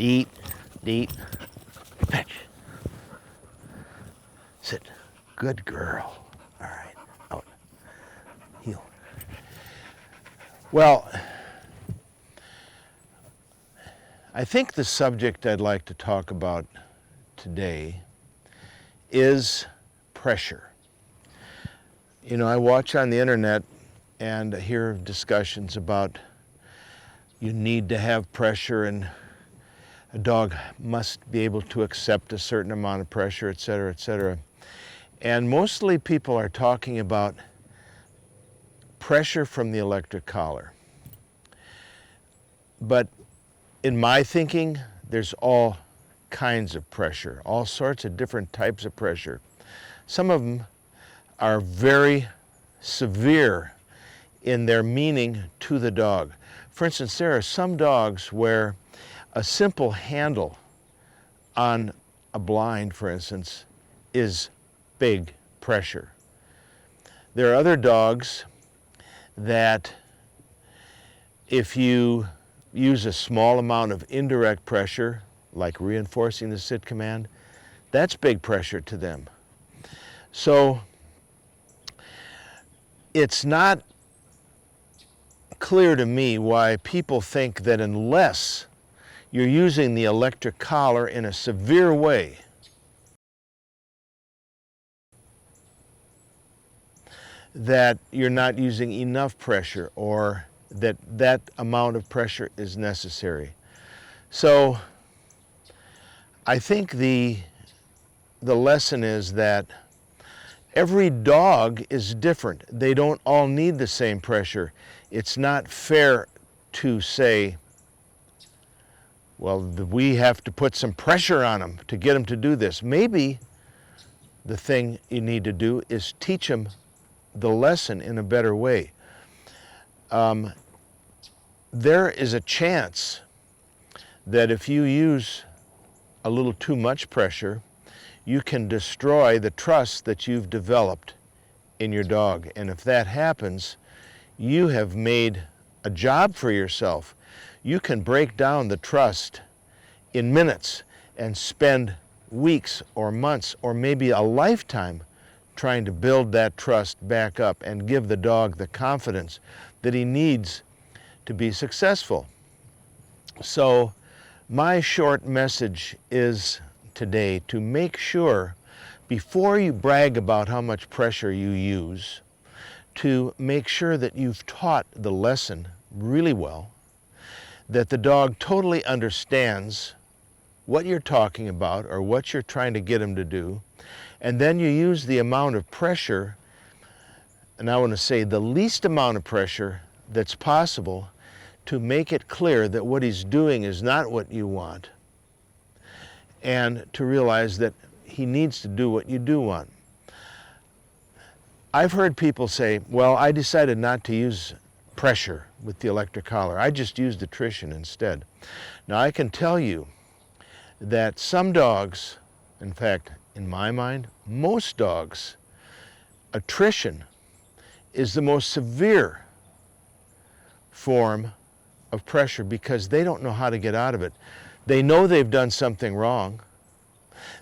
Eat, eat, fetch. Sit. Good girl. All right, out. Heel. Well, I think the subject I'd like to talk about today is pressure. You know, I watch on the internet and I hear discussions about you need to have pressure and a dog must be able to accept a certain amount of pressure, et cetera, et cetera. And mostly people are talking about pressure from the electric collar. But in my thinking, there's all kinds of pressure, all sorts of different types of pressure. Some of them are very severe in their meaning to the dog. For instance, there are some dogs where a simple handle on a blind, for instance, is big pressure. There are other dogs that if you use a small amount of indirect pressure, like reinforcing the sit command, that's big pressure to them. So it's not clear to me why people think that unless you're using the electric collar in a severe way, that you're not using enough pressure or that that amount of pressure is necessary. So I think the lesson is that every dog is different. They don't all need the same pressure. It's not fair to say, well, we have to put some pressure on them to get them to do this. Maybe the thing you need to do is teach them the lesson in a better way. There is a chance that if you use a little too much pressure, you can destroy the trust that you've developed in your dog. And if that happens, you have made a job for yourself. You can break down the trust in minutes and spend weeks or months or maybe a lifetime trying to build that trust back up and give the dog the confidence that he needs to be successful. So my short message is today to make sure, before you brag about how much pressure you use, to make sure that you've taught the lesson really well, that the dog totally understands what you're talking about or what you're trying to get him to do, and then you use the amount of pressure, and I want to say the least amount of pressure that's possible, to make it clear that what he's doing is not what you want, and to realize that he needs to do what you do want. I've heard people say, well, I decided not to use pressure with the electric collar. I just used attrition instead. Now I can tell you that some dogs, in fact, in my mind, most dogs, attrition is the most severe form of pressure because they don't know how to get out of it. They know they've done something wrong.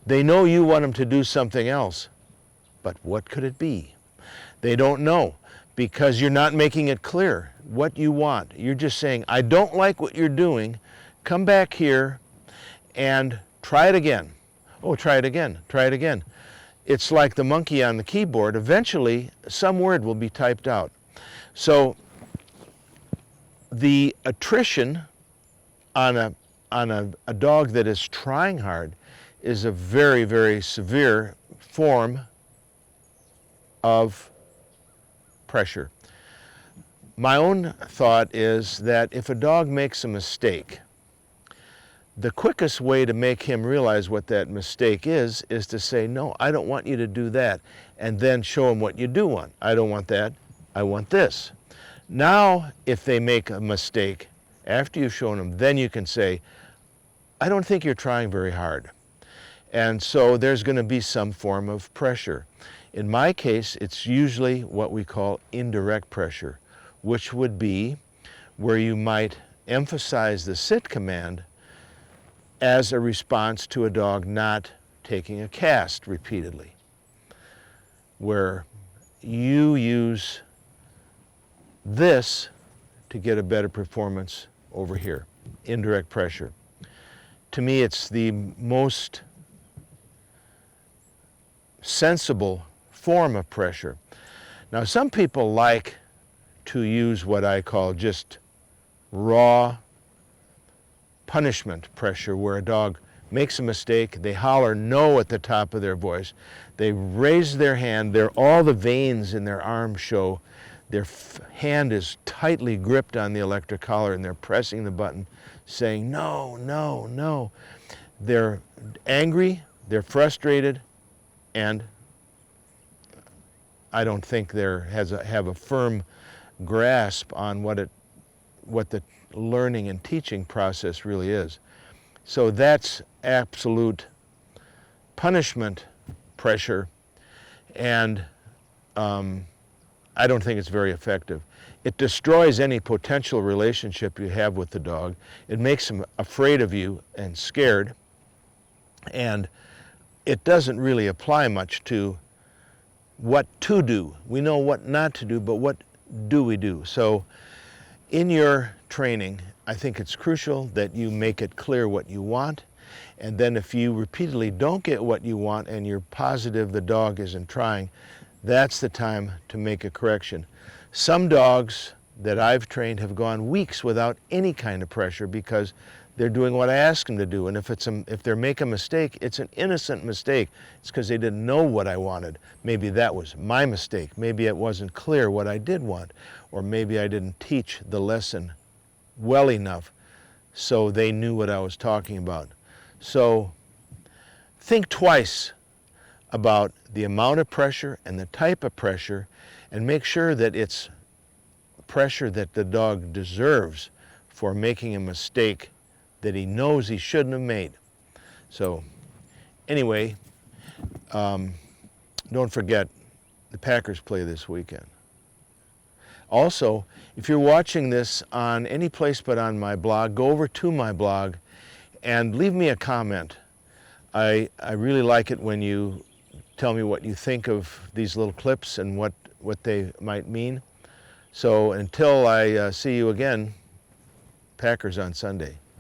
They know you want them to do something else, but what could it be? They don't know because you're not making it clear what you want. You're just saying, I don't like what you're doing. Come back here and try it again. Oh, try it again, try it again. It's like the monkey on the keyboard. Eventually, some word will be typed out. So the attrition on a dog that is trying hard is a very, very severe form of pressure. My own thought is that if a dog makes a mistake, the quickest way to make him realize what that mistake is to say, no, I don't want you to do that, and then show him what you do want. I don't want that, I want this. Now, if they make a mistake, after you've shown them, then you can say, I don't think you're trying very hard. And so there's going to be some form of pressure. In my case, it's usually what we call indirect pressure, which would be where you might emphasize the sit command as a response to a dog not taking a cast repeatedly, where you use this to get a better performance over here, indirect pressure. To me, it's the most sensible form of pressure. Now, some people like to use what I call just raw punishment pressure, where a dog makes a mistake, they holler no at the top of their voice, they raise their hand, all the veins in their arm show, their hand is tightly gripped on the electric collar, and they're pressing the button saying no, no, no. They're angry, they're frustrated, and I don't think they have a firm grasp on what the learning and teaching process really is. So that's absolute punishment pressure, and I don't think it's very effective. It destroys any potential relationship you have with the dog. It makes them afraid of you and scared, and it doesn't really apply much to what to do. We know what not to do, but what do we do? So in your training, I think it's crucial that you make it clear what you want, and then if you repeatedly don't get what you want and you're positive the dog isn't trying, that's the time to make a correction. Some dogs that I've trained have gone weeks without any kind of pressure because they're doing what I ask them to do, and if they make a mistake, it's an innocent mistake. It's because they didn't know what I wanted. Maybe that was my mistake. Maybe it wasn't clear what I did want, or maybe I didn't teach the lesson well enough so they knew what I was talking about. So think twice about the amount of pressure and the type of pressure, and make sure that it's pressure that the dog deserves for making a mistake that he knows he shouldn't have made. So anyway, don't forget the Packers play this weekend. Also, if you're watching this on any place but on my blog, go over to my blog and leave me a comment. I really like it when you tell me what you think of these little clips and what they might mean. So until I see you again, Packers on Sunday.